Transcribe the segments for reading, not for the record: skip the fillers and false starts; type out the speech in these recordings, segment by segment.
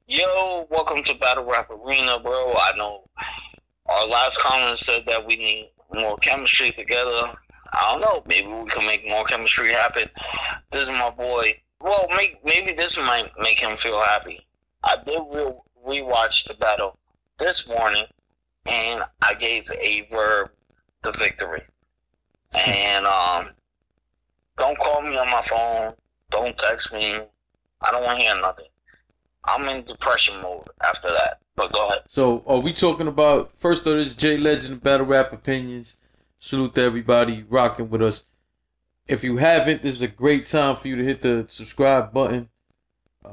Yo, welcome to Battle Rap Arena, bro. I know our last comment said that we need more chemistry together. I don't know. Maybe we can make more chemistry happen. This is my boy. Well, maybe this might make him feel happy. I did rewatch the battle this morning, and I gave a Verb the victory. And don't call me on my phone. Don't text me. I don't want to hear nothing. I'm in depression mode after that, but go ahead. So, are we talking about, first of all, this J Legend Battle Rap Opinions. Salute to everybody rocking with us. If you haven't, this is a great time for you to hit the subscribe button.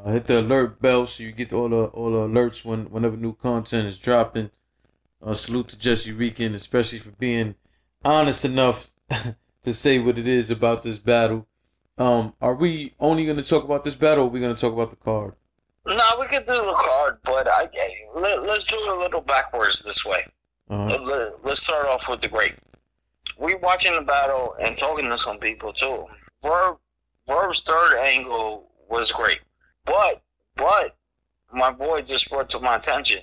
Hit the alert bell so you get all the alerts whenever new content is dropping. Salute to Jesserican, especially for being honest enough to say what it is about this battle. Are we only going to talk about this battle, or are we going to talk about the card? No, we could do the card, but let's do it a little backwards this way. Let's start off with the great. We watching the battle and talking to some people too. Verb's third angle was great, but my boy just brought to my attention.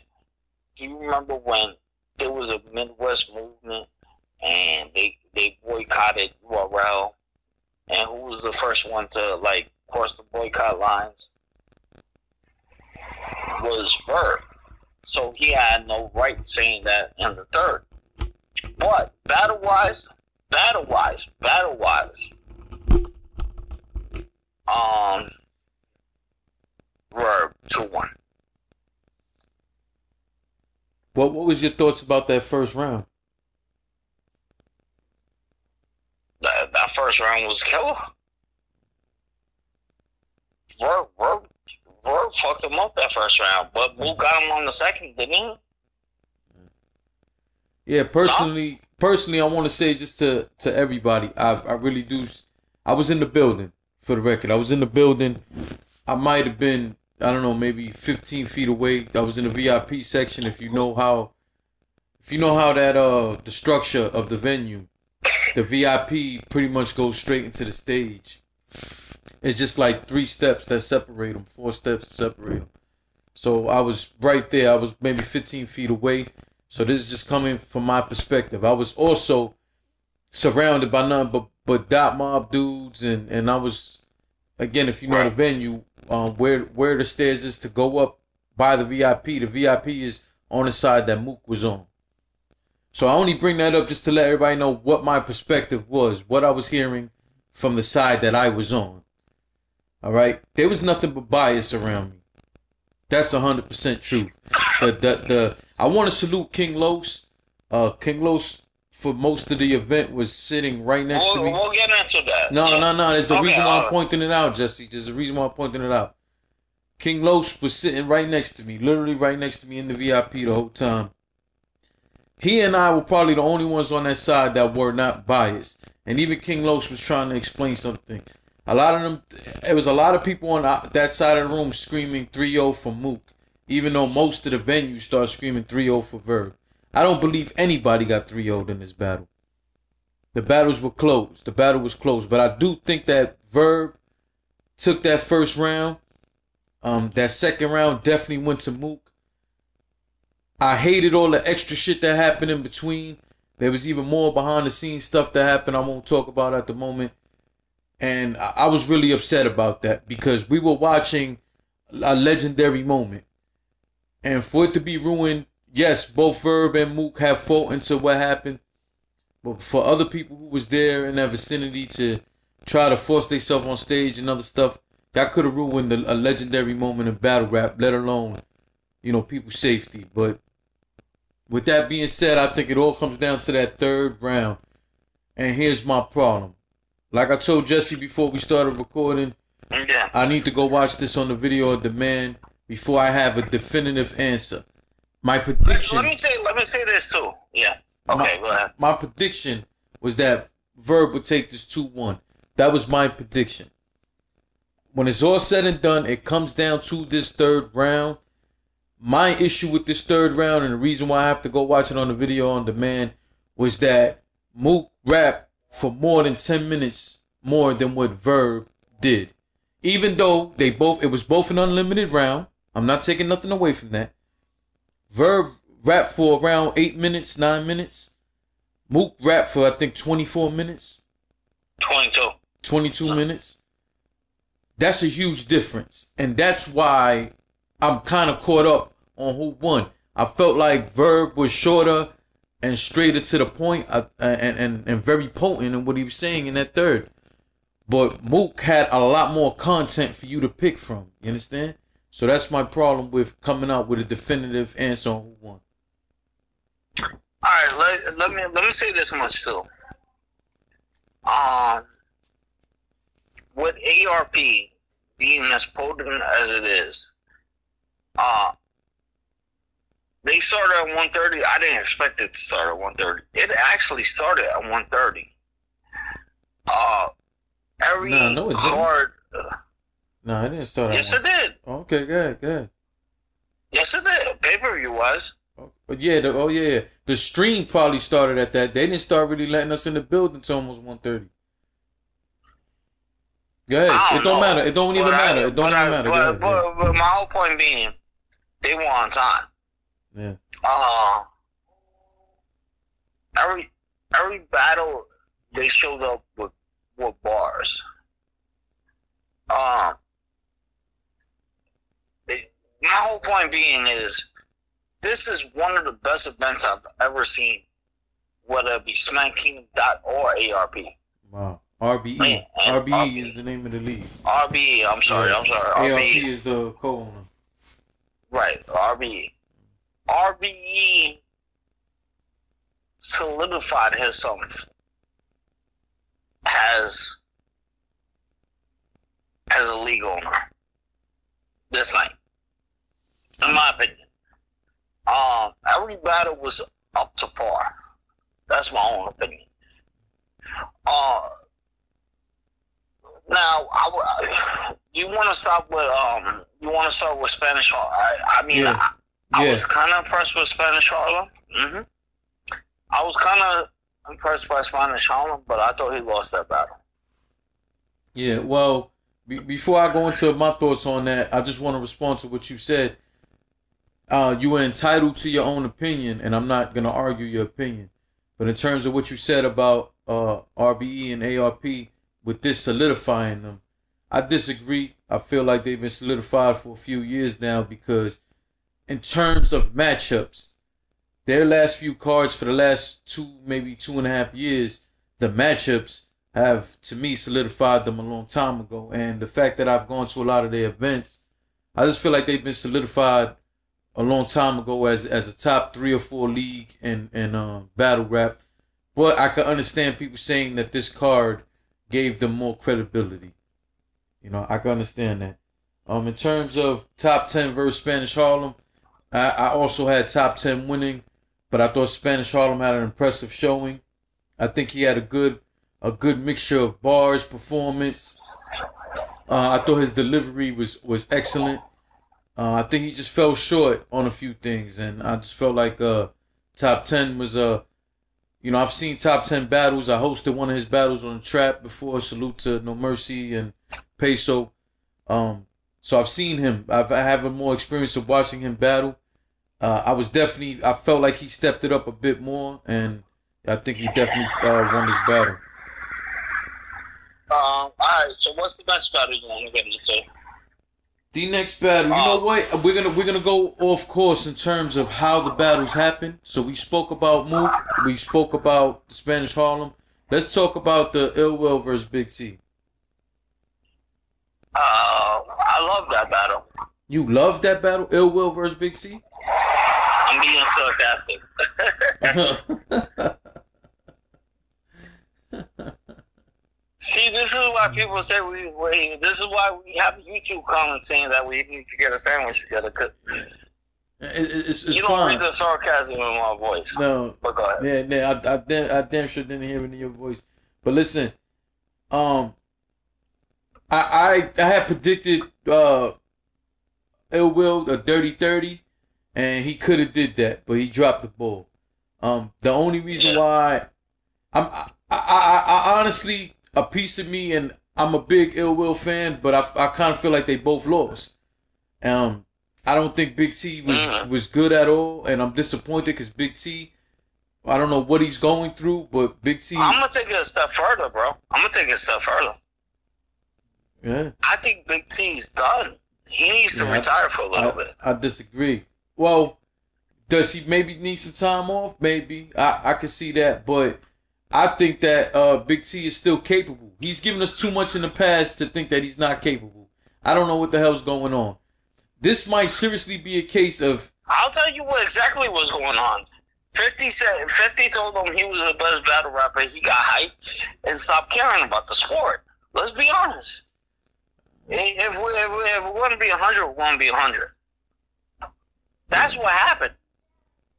Do you remember when there was a Midwest movement and they boycotted Warrell, and who was the first one to cross the boycott lines? Was Verb. So he had no right saying that in the third. But battle wise, Verb 2-1. What was your thoughts about that first round? That first round was killer. Verb fucked him up that first round, but Mook got him on the second, didn't he? Yeah, personally, I want to say just to everybody, I really do. I was in the building, for the record. I was in the building. I might have been, I don't know, maybe 15 feet away. I was in the VIP section. If you know how that the structure of the venue, the VIP pretty much goes straight into the stage. It's just like 3 steps that separate them, 4 steps that separate them. So I was right there. I was maybe 15 feet away. So this is just coming from my perspective. I was also surrounded by nothing but dot mob dudes, and I was, again, if you know the venue, where the stairs is to go up by the VIP. The VIP is on the side that Mook was on. So I only bring that up just to let everybody know what my perspective was, what I was hearing from the side that I was on. All right, there was nothing but bias around me. That's 100% truth. I want to salute King Los. King Los for most of the event was sitting right next to me. We'll get into that. No. There's the reason why I'm pointing it out, Jesse. There's a reason why I'm pointing it out. King Los was sitting right next to me, literally right next to me in the VIP the whole time. He and I were probably the only ones on that side that were not biased. And even King Los was trying to explain something. A lot of them, it was a lot of people on that side of the room screaming 3-0 for Mook, even though most of the venue started screaming 3-0 for Verb. I don't believe anybody got 3-0'd in this battle. The battles were closed. The battle was closed. But I do think that Verb took that first round. That second round definitely went to Mook. I hated all the extra shit that happened in between. There was even more behind the scenes stuff that happened I won't talk about at the moment. And I was really upset about that because we were watching a legendary moment. And for it to be ruined, yes, both Verb and Mook have fault into what happened. But for other people who was there in that vicinity to try to force themselves on stage and other stuff, that could have ruined a legendary moment in battle rap, let alone, you know, people's safety. But with that being said, I think it all comes down to that third round. And here's my problem. Like I told Jesse before we started recording, I need to go watch this on the video on demand before I have a definitive answer. My prediction. Let me say this too. Yeah. Okay, go ahead. My prediction was that Verb would take this 2-1. That was my prediction. When it's all said and done, it comes down to this third round. my issue with this third round, and the reason why I have to go watch it on the video on demand, was that Mook rapped for more than 10 minutes more than what Verb did. Even though it was both an unlimited round. I'm not taking nothing away from that. Verb rapped for around 8 minutes, 9 minutes. Mook rapped for, I think, 24 minutes. 22 minutes. That's a huge difference. And that's why I'm kind of caught up on who won. I felt like Verb was shorter and straighter to the point, and very potent in what he was saying in that third. But Mook had a lot more content for you to pick from. You understand? So that's my problem with coming out with a definitive answer on who won. All right, let me say this much too. With ARP being as potent as it is, they started at 130. I didn't expect it to start at 130. It actually started at 130. Every card. No, it didn't start at Yes, it did. Okay, good. Yes, it did. Pay-per-view was. But yeah, the stream probably started at that. They didn't start really letting us in the building until almost 1:30. Go ahead. It don't matter. It don't even matter. It don't even matter. But my whole point being, they were on time. Yeah. Every battle they showed up with bars. My whole point being is, this is one of the best events I've ever seen, whether it be Smack Kingdom or ARP. Wow. RBE. RBE is the name of the league. RBE, I'm sorry. ARP RBE is the co-owner. Right, RBE. RBE solidified himself as a league owner this night, in my opinion. Every battle was up to par. That's my own opinion. Now, you want to start with Spanish Harlem? I mean, yeah. I was kind of impressed with Spanish Harlem. I was kind of impressed by Spanish Harlem, but I thought he lost that battle. Yeah, well, before I go into my thoughts on that, I just want to respond to what you said. You were entitled to your own opinion, and I'm not going to argue your opinion. But in terms of what you said about RBE and ARP, with this solidifying them, I disagree. I feel like they've been solidified for a few years now, because in terms of matchups, their last few cards for the last 2, maybe 2.5 years, the matchups have, to me, solidified them a long time ago. And the fact that I've gone to a lot of their events, I just feel like they've been solidified a long time ago as a top 3 or 4 league in battle rap. But I can understand people saying that this card gave them more credibility. You know, I can understand that. In terms of top 10 versus Spanish Harlem, I also had top 10 winning, but I thought Spanish Harlem had an impressive showing. I think he had a good mixture of bars, performance. I thought his delivery was excellent. I think he just fell short on a few things, and I just felt like top 10 was I've seen top 10 battles. I hosted one of his battles on the Trap before. Salute to No Mercy and Peso. So I've seen him. I have more experience of watching him battle. I felt like he stepped it up a bit more, and I think he definitely won this battle. All right. So what's the next battle you want to get into? The next battle, you know what? We're gonna go off course in terms of how the battles happen. So we spoke about Mook, we spoke about the Spanish Harlem. Let's talk about the Ill Will versus Big T. I love that battle. You love that battle, Ill Will versus Big T? I'm being sarcastic. See, this is why people say this is why we have YouTube comments saying that we need to get a sandwich together. Cause it's you don't fine. read the sarcasm in my voice. No. But go ahead. Yeah, I damn sure didn't hear it in your voice. But listen, I had predicted Ill Will a dirty 30, and he could have did that, but he dropped the ball. The only reason why I honestly, a piece of me, and I'm a big Ill Will fan, but I kind of feel like they both lost. I don't think Big T was good at all, and I'm disappointed because Big T, I don't know what he's going through, but Big T. I'm gonna take it a step further, bro. I'm gonna take it a step further. Yeah. I think Big T's done. He needs to retire for a little bit. I disagree. Well, does he maybe need some time off? Maybe. I can see that, but I think that Big T is still capable. He's given us too much in the past to think that he's not capable. I don't know what the hell's going on. This might seriously be a case of... I'll tell you what exactly was going on. 50 told him he was the best battle rapper. He got hyped and stopped caring about the sport. Let's be honest. If we want to be 100, we want to be 100. That's what happened.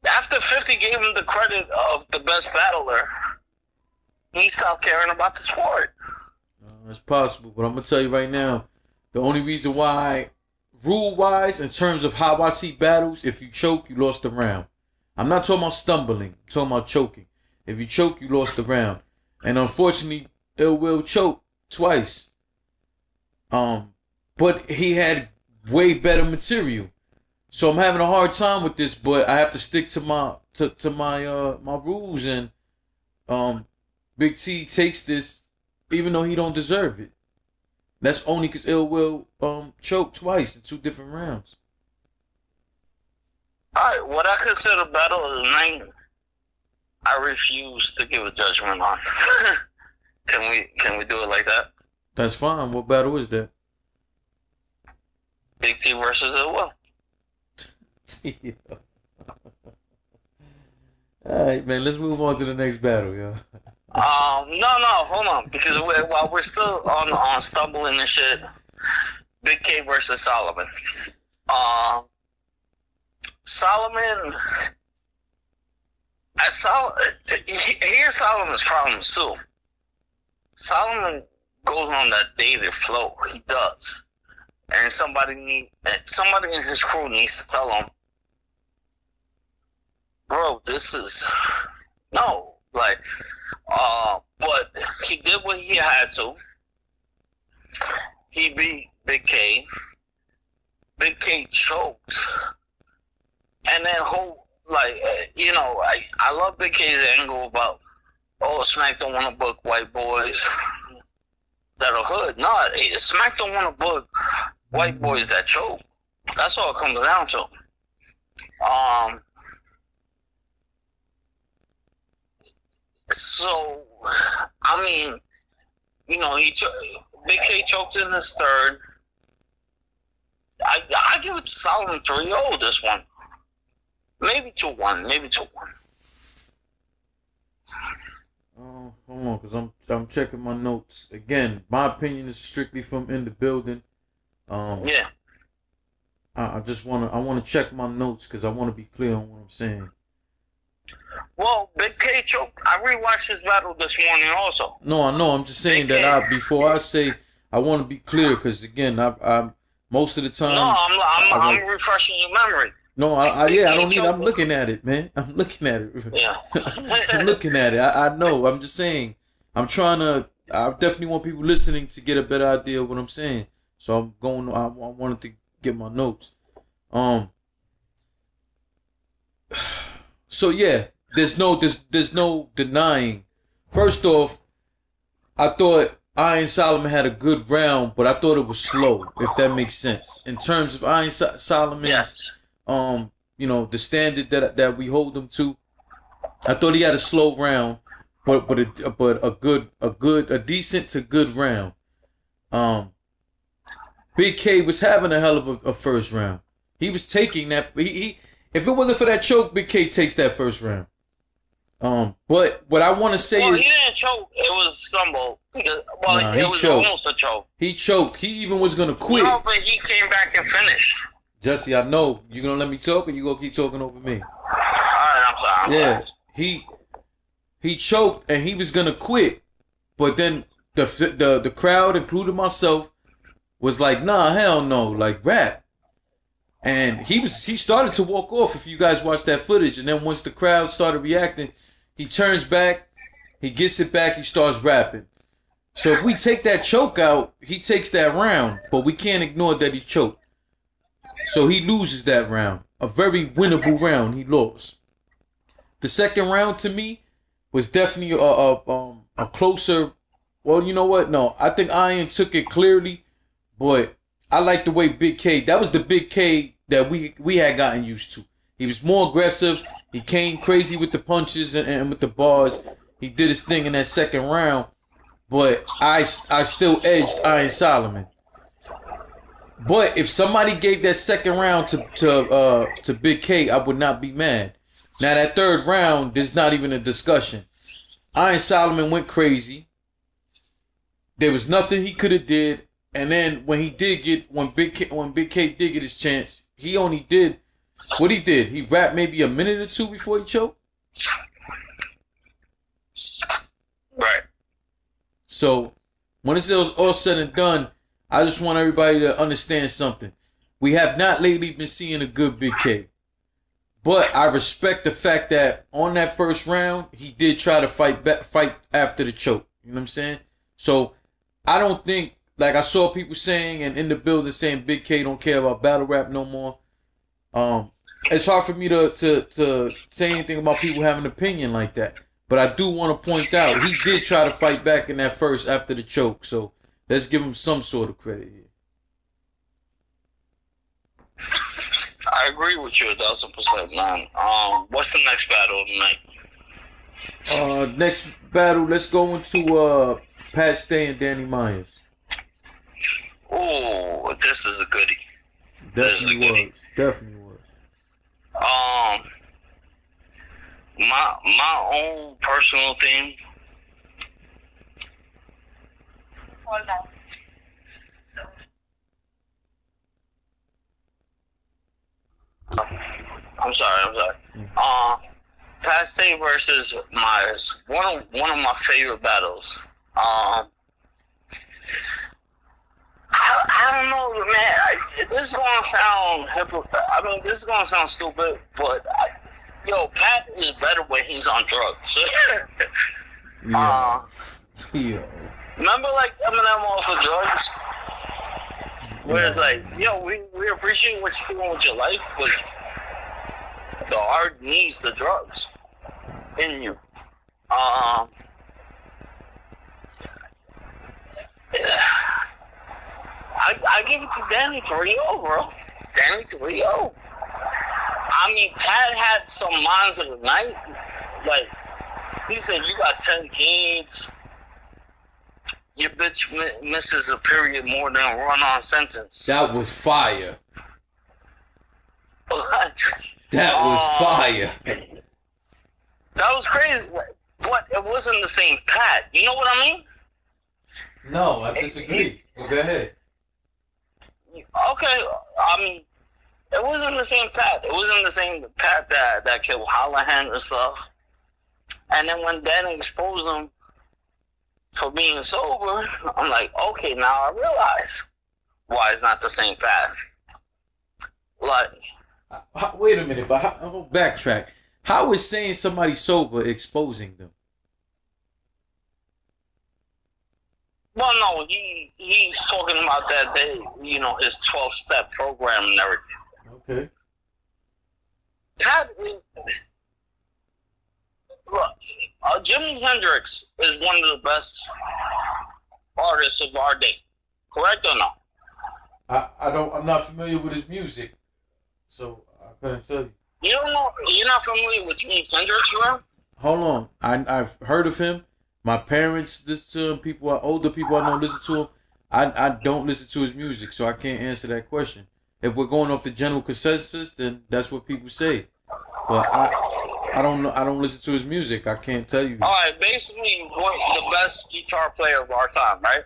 After 50 gave him the credit of the best battler, he stopped caring about the sport. It's possible, but I'm going to tell you right now, the only reason why, rule-wise, in terms of how I see battles, if you choke, you lost the round. I'm not talking about stumbling. I'm talking about choking. If you choke, you lost the round. And unfortunately, Ill Will choked twice. But he had way better material. So I'm having a hard time with this, but I have to stick to my my rules, and Big T takes this even though he don't deserve it. That's only because Ill Will choked twice in 2 different rounds. Alright, what I consider battle of the night, I refuse to give a judgment on. Can we do it like that? That's fine. What battle is that? Big T versus Ill Will. Alright, man, let's move on to the next battle, yo. No, hold on, because while we're still on stumbling and shit, Big K versus Solomon. Solomon, here's Solomon's problems too. Solomon goes on that dated flow. He does, and somebody in his crew needs to tell him, bro, this is no, like, but he did what he had to. He beat Big K. Big K choked. And then I love Big K's angle about, Smack don't want to book white boys that are hood. No, Smack don't want to book white boys that choke. That's all it comes down to. So, I mean, Big K choked in his third. I give it to Solomon 3-0 this one. Maybe 2-1. Maybe 2-1. Hold on, because I'm checking my notes. Again, my opinion is strictly from in the building. Yeah. I want to check my notes because I want to be clear on what I'm saying. Well, Big K choked. I rewatched his battle this morning also. No, I know. I'm just saying that before I say, I want to be clear because again, I most of the time. No, I'm refreshing your memory. No, I don't need. I'm looking at it, man. I'm looking at it. Yeah. I'm looking at it. I know. I'm just saying. I'm trying to. I definitely want people listening to get a better idea of what I'm saying. So I'm going. I wanted to get my notes. So yeah, there's no denying. First off, I thought Iron Solomon had a good round, but I thought it was slow. If that makes sense in terms of Iron Solomon. Yes. The standard that we hold him to. I thought he had a slow round, but a decent to good round. Big K was having a hell of a first round. He was taking that. He if it wasn't for that choke, Big K takes that first round. But what I want to say is he didn't choke. It was stumble. It was choked. almost a choke. He choked. He even was gonna quit. No, but he came back and finished. Jesse, I know you gonna let me talk, or you gonna keep talking over me? Alright, I'm sorry. He choked and he was gonna quit, but then the crowd, including myself, was like, nah, hell no, like rap. And he started to walk off, if you guys watch that footage. And then once the crowd started reacting, he turns back, he gets it back, he starts rapping. So if we take that choke out, he takes that round. But we can't ignore that he choked. So he loses that round. A very winnable round he lost. The second round to me was definitely a closer. Well, you know what? No, I think Iron took it clearly, but I like the way Big K. That was the Big K that we had gotten used to. He was more aggressive. He came crazy with the punches and with the bars. He did his thing in that second round, but I still edged Iron Solomon. But if somebody gave that second round to Big K, I would not be mad. Now that third round, there's not even a discussion. Iron Solomon went crazy. There was nothing he could have did. And then when Big K did get his chance, he only did what he did. He rapped maybe a minute or two before he choked. Right. So when it's all said and done, I just want everybody to understand something. We have not lately been seeing a good Big K. But I respect the fact that on that first round, he did try to fight after the choke. You know what I'm saying? So I don't think, like I saw people saying and in the building saying Big K don't care about battle rap no more. It's hard for me to say anything about people having an opinion like that. But I do want to point out he did try to fight back in that first after the choke. So let's give him some sort of credit here. I agree with you 1,000%, man. What's the next battle tonight? Next battle, let's go into Pat Stay and Danny Myers. Oh, this is a goodie. Definitely was. My own personal thing. Hold on. I'm sorry. Pat Stay versus Myers. One of my favorite battles. I don't know, man. This is gonna sound this is gonna sound stupid, but Pat is better when he's on drugs. Yeah. Remember, like Eminem off of drugs, where it's like, we appreciate what you're doing with your life, but the art needs the drugs in you. I give it to Danny 3-0, bro. Danny 3-0. I mean, Pat had some lines of the night. Like, he said, you got 10 kids. Your bitch misses a period more than a run-on sentence. That was fire. That was fire. That was crazy. But it wasn't the same Pat. You know what I mean? No, I disagree. Well, go ahead. Okay, I mean, it wasn't the same Pat. It wasn't the same Pat that killed Hollahan and stuff. And then when Danny exposed him for being sober, I'm like, okay, now I realize why it's not the same Pat. Like, wait a minute, but I'll backtrack. How is saying somebody sober exposing them? Well, no, he's talking about that day, his 12-step program and everything. Okay. Pat, look, Jimi Hendrix is one of the best artists of our day. Correct or no? I'm not familiar with his music, so I couldn't tell you. You don't know? You're not familiar with Jimi Hendrix, man? Hold on, I've heard of him. My parents listen to him. Older people I know listen to him. I don't listen to his music, so I can't answer that question. If we're going off the general consensus, then that's what people say. But I don't know. I don't listen to his music. I can't tell you. All right, basically, the best guitar player of our time, right?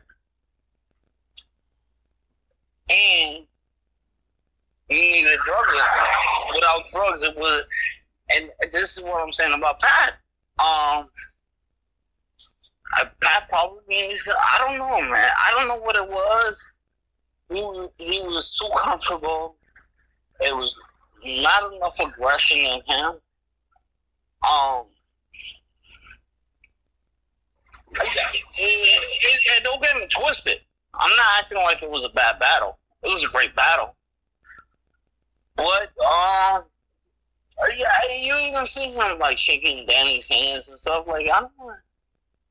And you needed drugs in it. Without drugs, it would. And this is what I'm saying about Pat. Pat probably means, I don't know, man. I don't know what it was. He was too comfortable. it was not enough aggression in him. Don't get me twisted. I'm not acting like it was a bad battle. It was a great battle. But, yeah, you even see him, like, shaking Danny's hands and stuff. Like, I don't know.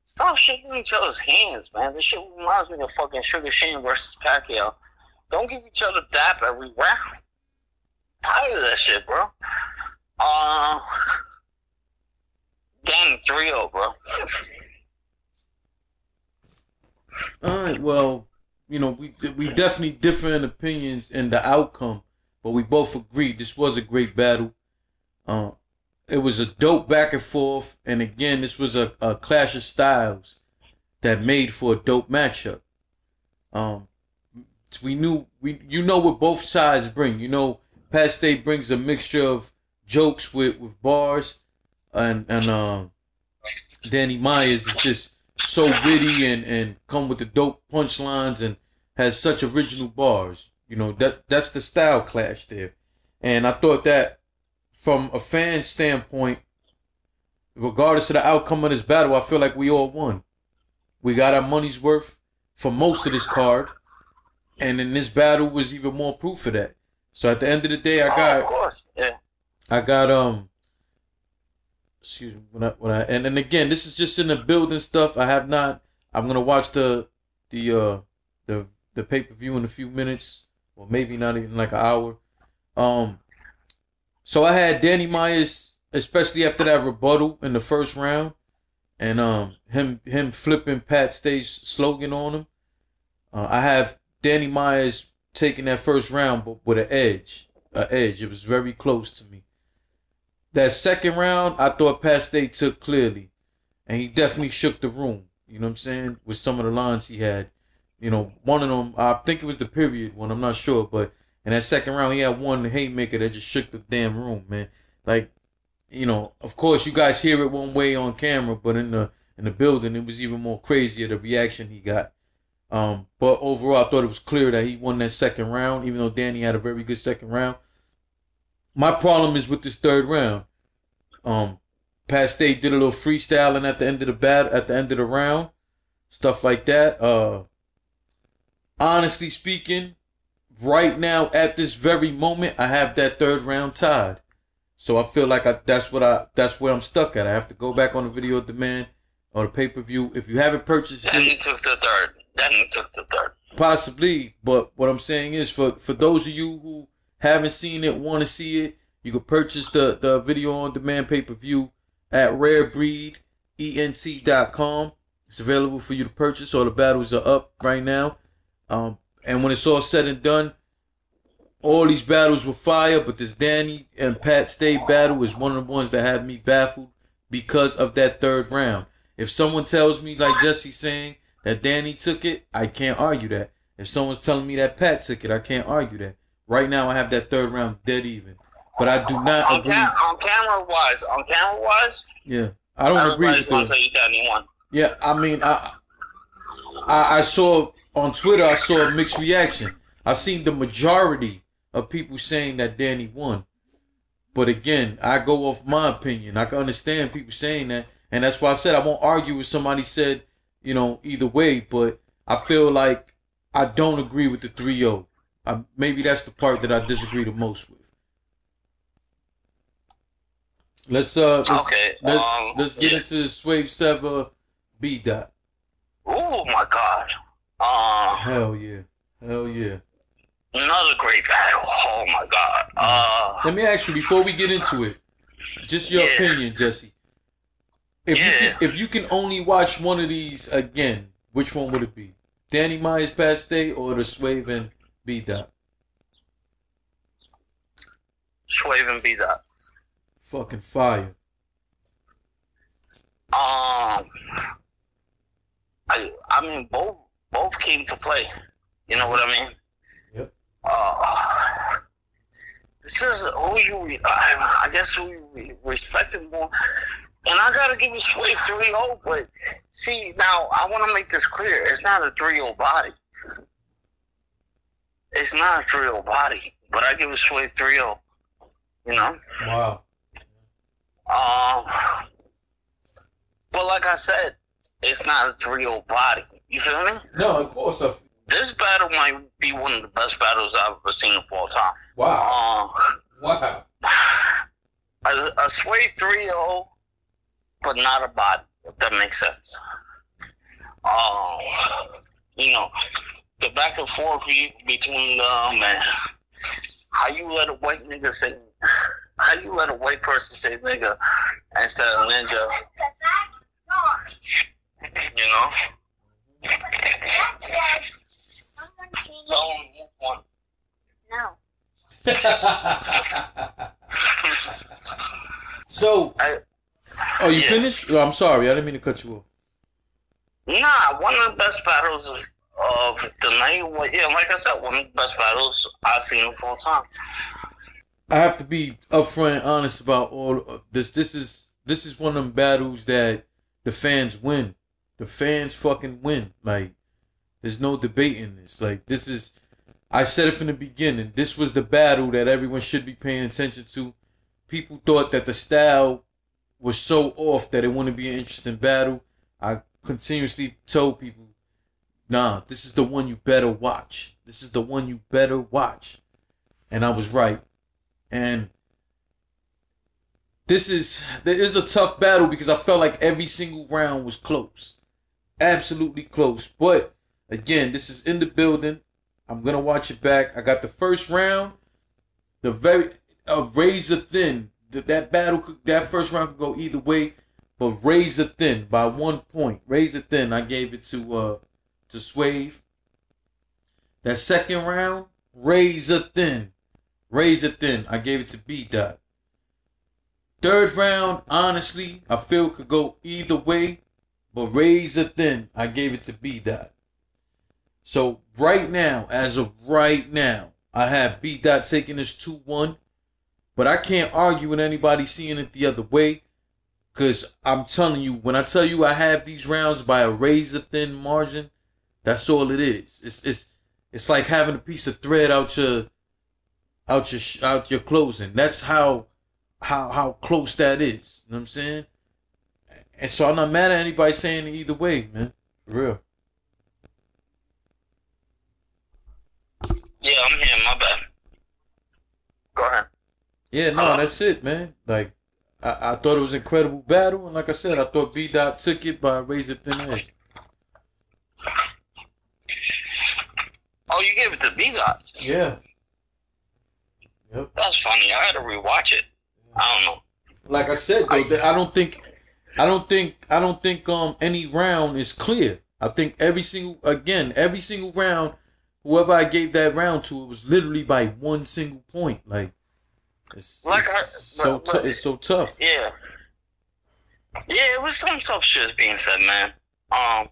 Stop shaking each other's hands, man. This shit reminds me of fucking Sugar Shane versus Pacquiao. Don't give each other dap every round. Tired of that shit, bro. Danny 3-0, bro. All right, well, you know, we definitely differ in opinions in the outcome, but we both agreed this was a great battle. It was a dope back and forth, and again, this was a clash of styles that made for a dope matchup. You know what both sides bring. You know, Pat Stay brings a mixture of jokes with bars, and Danny Myers is just so witty and come with the dope punchlines and has such original bars. You know, that's the style clash there. And I thought that from a fan standpoint, regardless of the outcome of this battle, I feel like we all won. We got our money's worth for most of this card. And in this battle was even more proof of that. So at the end of the day, I got excuse me, and then again, this is just in the building stuff. I'm gonna watch the pay-per-view in a few minutes, or maybe not even like an hour. So I had Danny Myers, especially after that rebuttal in the first round, and him flipping Pat Stay's slogan on him. I have Danny Myers taking that first round, but with an edge. It was very close to me. That second round, I thought Pat Stay took clearly, and he definitely shook the room. You know what I'm saying? With some of the lines he had. You know, one of them, I think it was the period one, I'm not sure, but in that second round, he had one haymaker that just shook the damn room, man. Like, you know, of course, you guys hear it one way on camera, but in the building, it was even more crazier, the reaction he got. But overall, I thought it was clear that he won that second round, even though Danny had a very good second round. My problem is with this third round. Pat Stay did a little freestyling at the end of the battle, at the end of the round, stuff like that. Honestly speaking, right now at this very moment, I have that third round tied. So I feel like that's where I'm stuck at. I have to go back on the video demand or the pay-per-view. If you haven't purchased Danny took the third. Possibly, but what I'm saying is for those of you who haven't seen it, want to see it, you can purchase the video on demand pay-per-view at RareBreedENT.com. It's available for you to purchase. All the battles are up right now. And when it's all said and done, all these battles were fire, but this Danny and Pat Stay battle is one of the ones that had me baffled because of that third round. If someone tells me, like Jesse's saying, that Danny took it, I can't argue that. If someone's telling me that Pat took it, I can't argue that. Right now, I have that third round dead even. But I do not agree. On camera wise, yeah, I don't agree with that. Tell you Danny won. Yeah, I mean, I saw on Twitter, I saw a mixed reaction. I seen the majority of people saying that Danny won. But again, I go off my opinion. I can understand people saying that. And that's why I said I won't argue with somebody said, you know, either way. But I feel like I don't agree with the 3-0. Maybe that's the part that I disagree the most with. Let's get into Swave Sever B Dot. Oh my God. Hell yeah. Another great battle. Oh my God. Let me ask you before we get into it, just your opinion, Jesse. If you can only watch one of these again, which one would it be? Danny Myers Pat Stay or the Swave and B Dot? Swave and B Dot. Fucking fire. I mean, both came to play. You know what I mean? Yep. This is who I guess who you respected more. And I gotta give you Swave 3-0, but see, now I want to make this clear. It's not a 3-0 body. It's not a 3-0 body. but I give it Sway 3-0. You know? Wow. But like I said, it's not a 3-0 body. You feel me? No, of course. This battle might be one of the best battles I've ever seen of all time. Wow. Wow. A Sway 3-0, but not a body, if that makes sense. You know, the back and forth between them and how you let a white nigga say, how you let a white person say nigga instead of ninja, you know? Someone move one. No. So, oh, you finished? Oh, I'm sorry, I didn't mean to cut you off. Nah, one of the best battles of the night. Yeah, like I said, one of the best battles I've seen in full time. I have to be upfront and honest about all of this. This is one of them battles that the fans win. The fans fucking win. Like, there's no debating this. Like, this is, I said it from the beginning. This was the battle that everyone should be paying attention to. People thought that the style was so off that it wouldn't be an interesting battle. I continuously told people, nah, this is the one you better watch. This is the one you better watch. And I was right. And there is a tough battle because I felt like every single round was close. Absolutely close. But again, this is in the building. I'm going to watch it back. I got the first round. The very razor thin. That first round could go either way. But razor thin by 1 point. Razor thin. I gave it to Swave. That second round, razor thin. Razor thin. I gave it to B-Dot. Third round, honestly, I feel could go either way. But razor thin, I gave it to B-Dot. So right now, as of right now, I have B-Dot taking this 2-1. But I can't argue with anybody seeing it the other way. Because I'm telling you, when I tell you I have these rounds by a razor thin margin, that's all it is. It's like having a piece of thread out your closing. That's how close that is. You know what I'm saying? And so I'm not mad at anybody saying it either way, man. For real. Yeah, I'm here. My bad. Go ahead. Yeah, no, that's it, man. Like, I thought it was an incredible battle, and like I said, I thought B-Dot took it by a razor thin edge. Oh, you gave it to B-Dot? Yeah. Yep. That's funny. I had to rewatch it. I don't know. Like I said, though, I don't think any round is clear. I think every single round, whoever I gave that round to, it was literally by one single point. Like, it's so tough. Yeah. Yeah, it was some tough shit being said, man. Now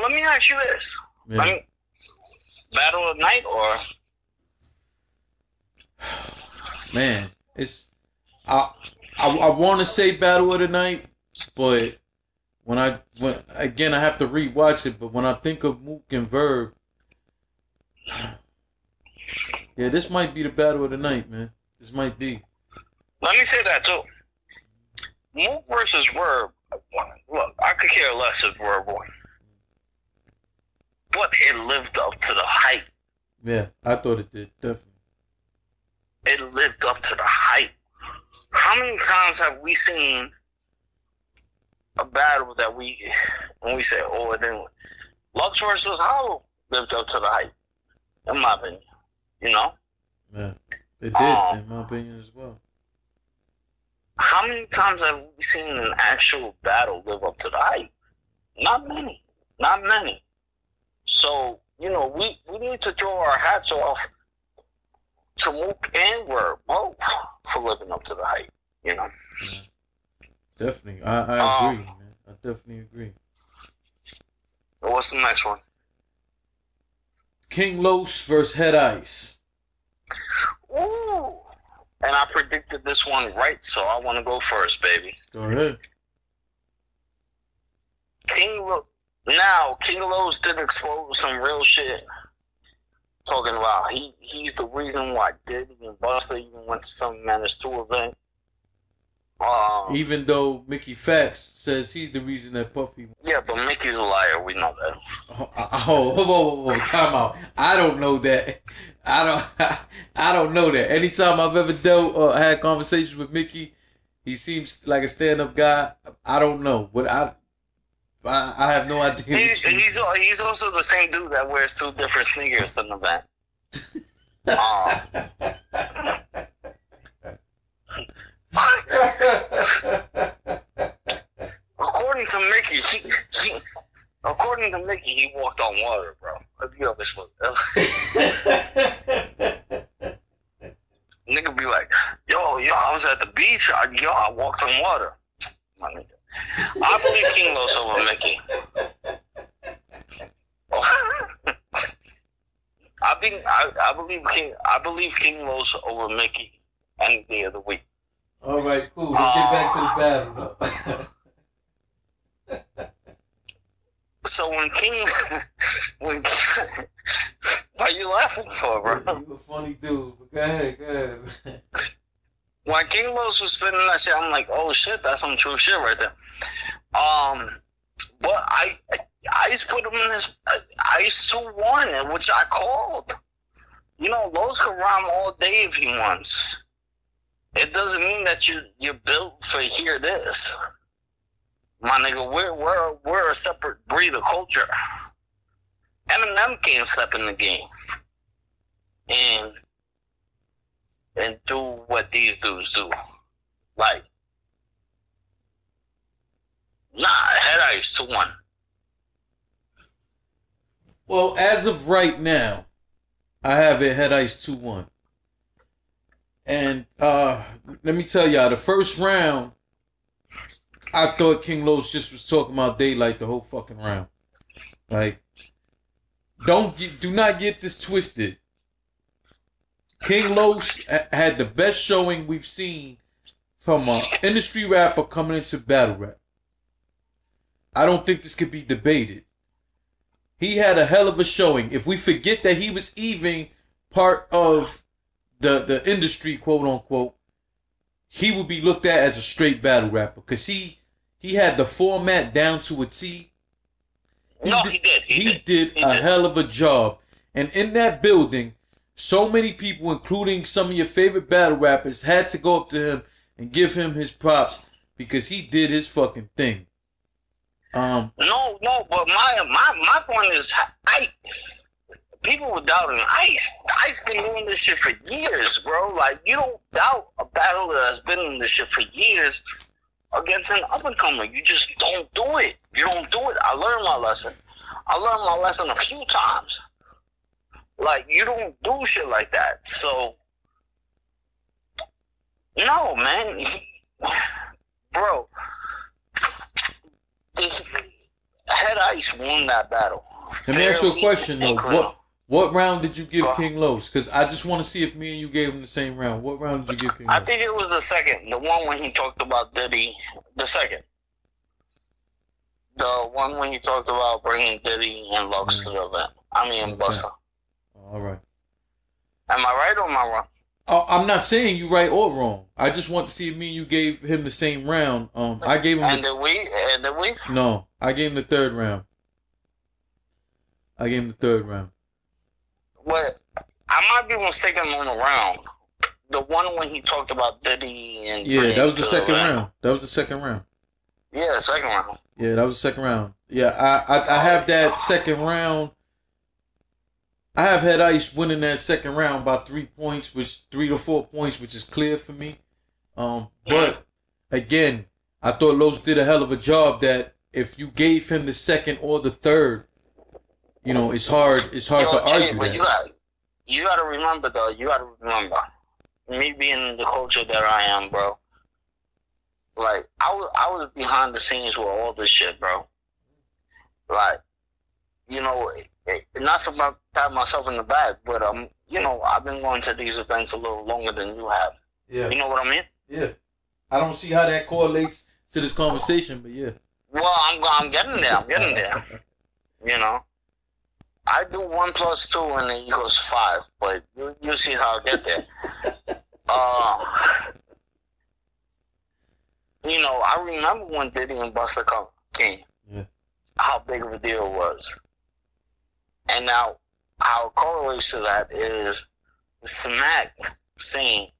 let me ask you this: battle of the night or? Man, it's I want to say battle of the night, but when again I have to rewatch it. But when I think of Mook and Verb, yeah, this might be the battle of the night, man. This might be. Let me say that too. Mook versus Verb. Look, I could care less if Verb won, but it lived up to the hype. Yeah, I thought it did, definitely. It lived up to the hype. How many times have we seen a battle that when we say, oh, it didn't? Lux versus Hollow lived up to the hype, in my opinion. You know? Yeah, it did, in my opinion as well. How many times have we seen an actual battle live up to the hype? Not many. Not many. So, you know, we need to throw our hats off to Mook and Verb both for living up to the hype, you know? Yeah. Definitely. I agree, man. I definitely agree. What's the next one? King Los versus Head Ice. Ooh. And I predicted this one right, so I want to go first, baby. Go ahead. King Los did expose some real shit talking about he's the reason why Diddy and Busta even went to some Menace 2 event. Even though Mickey Fax says he's the reason that Puffy. Yeah, but Mickey's a liar. We know that. Whoa, time out. I don't know that. I don't know that. Anytime I've ever had conversations with Mickey, he seems like a stand-up guy. I don't know, but I have no idea. He's also the same dude that wears 2 different sneakers to an event. According to Mickey, he walked on water, bro. Nigga be like, yo, I was at the beach. I walked on water. My nigga. I believe King Los over Mickey. I believe King Los over Mickey any day of the week. All right, cool. Let's get back to the battle, though. So when why are you laughing for, bro? You a funny dude. But go ahead. When King Los was spinning that shit, I'm like, oh shit, that's some true shit right there. But Ice put him in his Ice 2-1, which I called. You know, Los can rhyme all day if he wants. It doesn't mean that you're built for hear this. My nigga, we're a separate breed of culture. Eminem can't step in the game and do what these dudes do. Like, Head Ice 2-1. Well, as of right now, I have it Head Ice 2-1. And let me tell y'all, the first round, I thought King Los just was talking about Daylight the whole fucking round. Like, do not get this twisted. King Los had the best showing we've seen from an industry rapper coming into battle rap. I don't think this could be debated. He had a hell of a showing. If we forget that he was even part of the industry, quote unquote, he would be looked at as a straight battle rapper because he had the format down to a T. He did a hell of a job. And in that building, so many people, including some of your favorite battle rappers, had to go up to him and give him his props because he did his fucking thing. No, but my point is, people were doubting Ice. Ice been doing this shit for years, bro. Like, you don't doubt a battle that's been in this shit for years against an up-and-comer. You just don't do it. You don't do it. I learned my lesson. A few times. Like, you don't do shit like that. So, no, man. Bro, Head Ice won that battle. Let me ask you a question, though. What round did you give King Los? Because I just want to see if me and you gave him the same round. What round did you give King Los? I think it was the second. The one when he talked about Diddy. The second. The one when he talked about bringing Diddy and Lux to the event. Busta. All right. Am I right or am I wrong? I'm not saying you right or wrong. I just want to see if me and you gave him the same round. I gave him. And did we? No, I gave him the third round. Well, I might be mistaken on the round. The one when he talked about Diddy and that was the second round. Yeah, second round. Yeah, that was the second round. Yeah, I have that second round. I have Head Ice winning that second round by 3 points, 3 to 4 points, which is clear for me. But again, I thought Los did a hell of a job. That if you gave him the second or the third, you know, it's hard to argue. But you gotta remember though. Me being the culture that I am, bro. Like, I was behind the scenes with all this shit, bro. Like, you know, not to pat myself in the back, but you know, I've been going to these events a little longer than you have. Yeah. You know what I mean? Yeah. I don't see how that correlates to this conversation, but yeah. Well, I'm getting there. You know, I do 1 plus 2 and it equals 5, but you'll see how I get there. You know, I remember when Diddy and Busta came, how big of a deal it was. And now, how it correlates to that is Smack saying,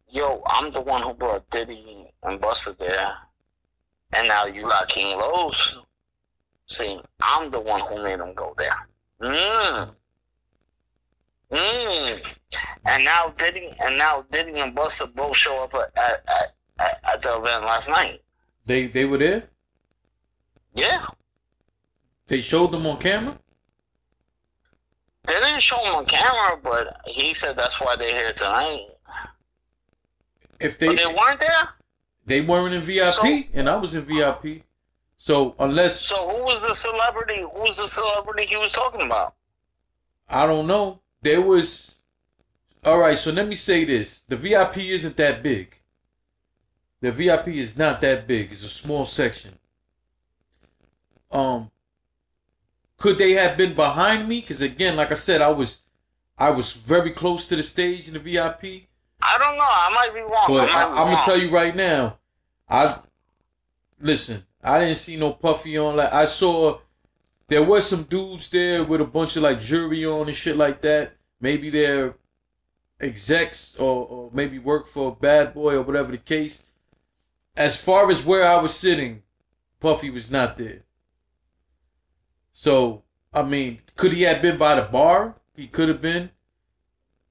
yo, I'm the one who brought Diddy and Busta there. And now you got King Los saying, I'm the one who made him go there. And now Diddy and Busta both show up at the event last night. They were there? Yeah. They showed them on camera? They didn't show them on camera, but he said that's why they're here tonight. But they weren't there? They weren't in VIP, and I was in VIP. So unless... So who was the celebrity? Who was the celebrity he was talking about? I don't know. There was... Alright, so let me say this. The VIP isn't that big. The VIP is not that big. It's a small section. Could they have been behind me? Because again, like I said, I was very close to the stage in the VIP. I don't know. I might be wrong. But I'm gonna tell you right now. Listen. I didn't see no Puffy on. Like I saw, there were some dudes there with a bunch of like jury on and shit like that. Maybe they're execs or maybe work for a Bad Boy or whatever the case. As far as where I was sitting, Puffy was not there. So, I mean, could he have been by the bar? He could have been.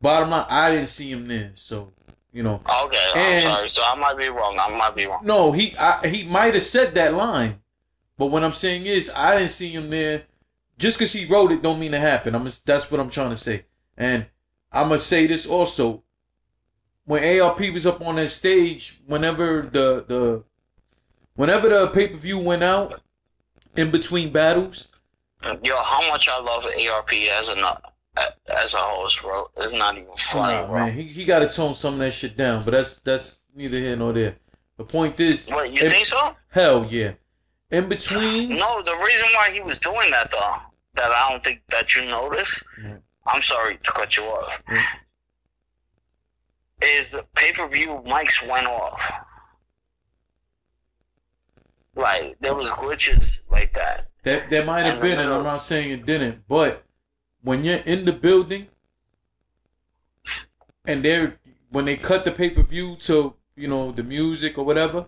Bottom line, I didn't see him then. So, you know. Okay, I'm sorry. So I might be wrong. No, he might have said that line. But what I'm saying is, I didn't see him there. Just because he wrote it don't mean it happened. That's what I'm trying to say. And I'm going to say this also. When ARP was up on that stage, whenever the pay-per-view went out, in between battles. Yo, how much I love ARP as a host, bro. It's not even funny, bro. Man, he got to tone some of that shit down, but that's neither here nor there. The point is... Wait, you think so? Hell yeah. In between... No, the reason why he was doing that, though, that I don't think that you noticed, I'm sorry to cut you off, is the pay-per-view mics went off. Like, there was glitches like that. There might have been, and I'm not saying it didn't, but when you're in the building and when they cut the pay-per-view to, you know, the music or whatever,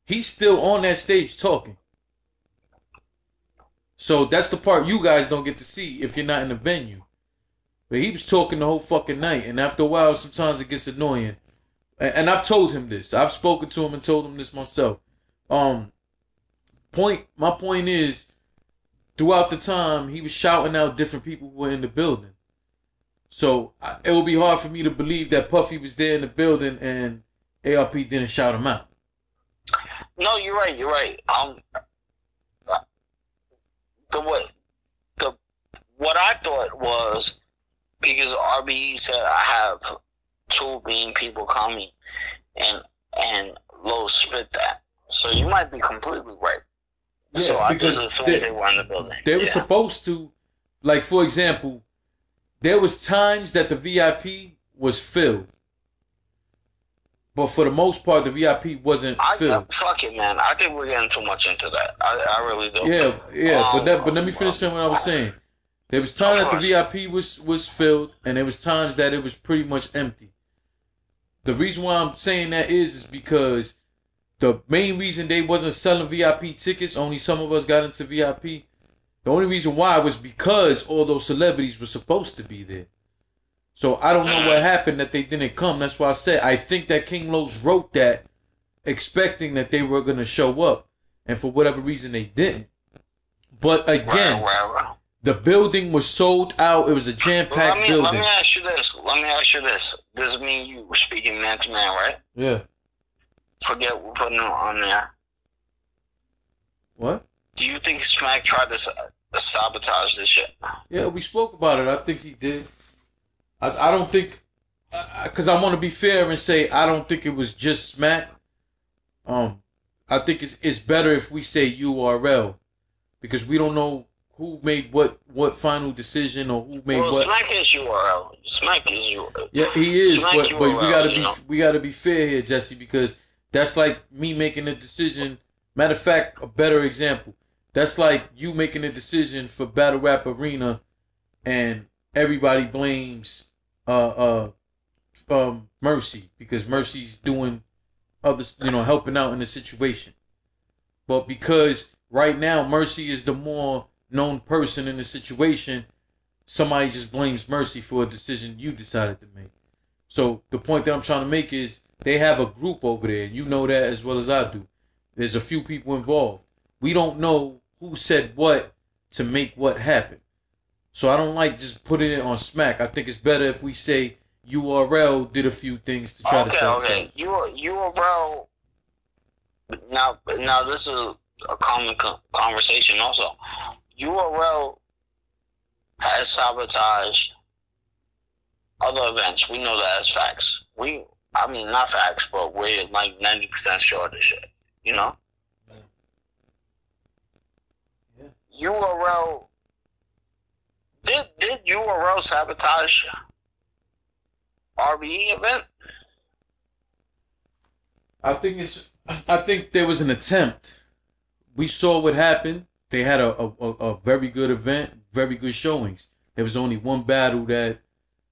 he's still on that stage talking. So that's the part you guys don't get to see if you're not in the venue. But he was talking the whole fucking night, and after a while, sometimes it gets annoying. And I've told him this. I've spoken to him and told him this myself. My point is, throughout the time, he was shouting out different people who were in the building. So it would be hard for me to believe that Puffy was there in the building and ARP didn't shout him out. No, you're right. What I thought was, because RBE said I have 2 mean people coming, and Lowe spit that. So you might be completely right. Yeah, so I because just assumed they were in the building. They were supposed to, like, for example, there was times that the VIP was filled. But for the most part, the VIP wasn't filled. Fuck it, man. I think we're getting too much into that. I really do. Yeah. But let me finish saying what I was saying. There was times that the VIP was filled, and there was times that it was pretty much empty. The reason why I'm saying that is because the main reason they wasn't selling VIP tickets, only some of us got into VIP. The only reason why was because all those celebrities were supposed to be there. So I don't know what happened that they didn't come. That's why I said I think that King Los wrote that expecting that they were going to show up. And for whatever reason, they didn't. But again, the building was sold out. It was a jam-packed building. Let me ask you this. This is me and you were speaking man to man, right? Yeah. Forget we're putting it on there. What? Do you think Smack tried to sabotage this shit? Yeah, we spoke about it. I think he did. I don't think, because I want to be fair and say I don't think it was just Smack. I think it's better if we say URL, because we don't know who made what final decision or who made what. Smack is URL. Smack is URL. Yeah, he is, but URL, we gotta be fair here, Jesse, because that's like me making a decision. Matter of fact, a better example. That's like you making a decision for Battle Rap Arena, and everybody blames Mercy because Mercy's doing others, helping out in the situation. But because right now Mercy is the more known person in the situation, somebody just blames Mercy for a decision you decided to make. So the point that I'm trying to make is they have a group over there, and you know that as well as I do. There's a few people involved. We don't know who said what to make what happen. So I don't like just putting it on Smack. I think it's better if we say URL did a few things to try to say. Okay. URL. Now this is a common conversation also. URL has sabotaged other events. We know that as facts. Not facts, but we're like 90% sure of this shit. Yeah. URL. Did URL sabotage RBE event? I think there was an attempt. We saw what happened. They had a very good event, very good showings. There was only one battle that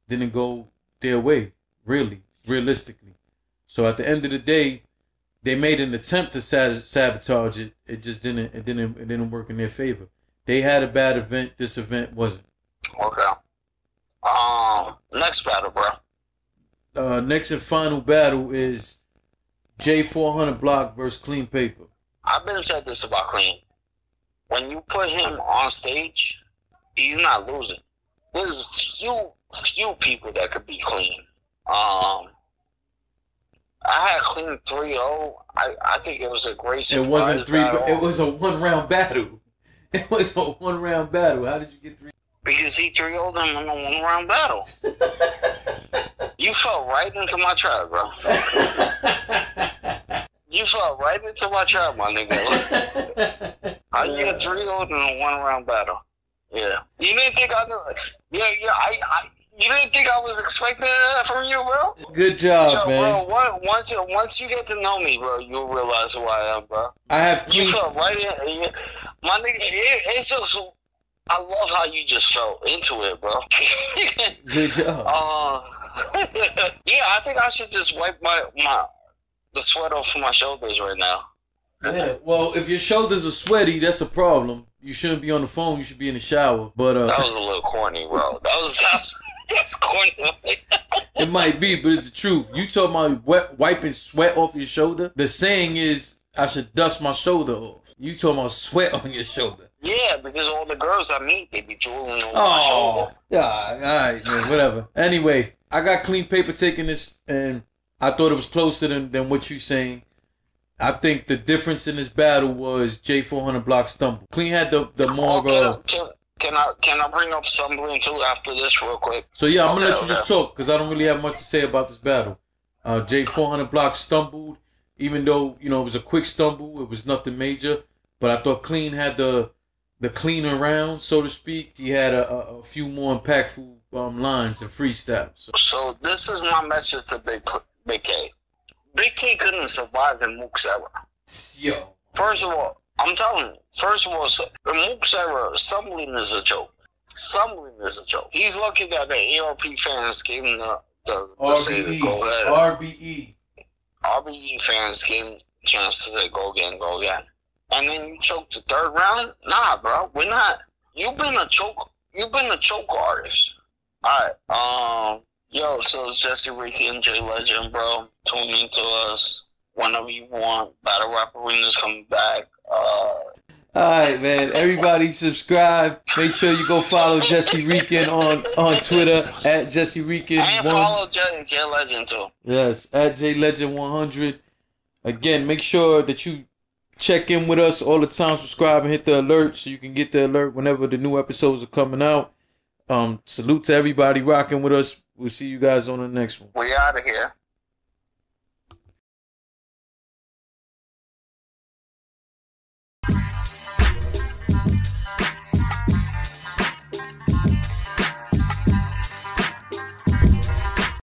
didn't go their way, realistically. So at the end of the day, they made an attempt to sabotage it. It just didn't work in their favor. They had a bad event. This event wasn't. Okay. Next battle, bro. Next and final battle is J400 Block versus Clean Paper. I've been said this about Clean. When you put him on stage, he's not losing. There's few people that could beat Clean. I had Clean 3-0. I think it was a great surprise. It wasn't three. Battle. It was a 1-round battle. It was a 1-round battle. How did you get 3? Because he 3-0'd him in a 1-round battle. You fell right into my trap, bro. You fell right into my trap, my nigga. How you get 3-0'd in a 1-round battle? Yeah. You didn't think I knew? Yeah. You didn't think I was expecting that from you, bro? Good job, man. Bro, once you get to know me, bro, you'll realize who I am, bro. I have Clean. You fell right in. My nigga, it's just. I love how you just fell into it, bro. Good job. Yeah, I think I should just wipe the sweat off my shoulders right now. Yeah, well, if your shoulders are sweaty, that's a problem. You shouldn't be on the phone. You should be in the shower. But that was a little corny, bro. That was corny. It might be, but it's the truth. You talking about wiping sweat off your shoulder? The saying is, I should dust my shoulder off. You talking about sweat on your shoulder? Yeah, because all the girls I meet, they be drooling on my shoulder. Yeah, all right, man, whatever. Anyway, I got Clean Paper taking this, and I thought it was closer than what you saying. I think the difference in this battle was J400 Block stumble. Clean had the more. Can I bring up stumbling too after this real quick? So yeah, I'm gonna let you just talk because I don't really have much to say about this battle. J400 Block stumbled, even though it was a quick stumble. It was nothing major, but I thought Clean had the cleaner round, so to speak. He had a few more impactful lines and freestyles. So this is my message to Big K. Big K couldn't survive in Mook's era. Yo. First of all, I'm telling you. First of all, in Mook's era, stumbling is a joke. Stumbling is a joke. He's lucky that the ARP fans gave him the RBE. Go ahead. RBE. RBE fans gave him a chance to say go again. And then you choked the third round? Nah, bro. We're not. You've been a choke artist. Alright, yo, so it's Jesserican, J Legend, bro. Tune into us whenever you want. Battle Rap Arena's coming back. Alright, man. Everybody subscribe. Make sure you go follow Jesserican on Twitter at Jesserican. And follow J Legend too. Yes, at J Legend 100. Again, make sure that you check in with us all the time. Subscribe and hit the alert so you can get the alert whenever the new episodes are coming out. Salute to everybody rocking with us. We'll see you guys on the next one. We out of here.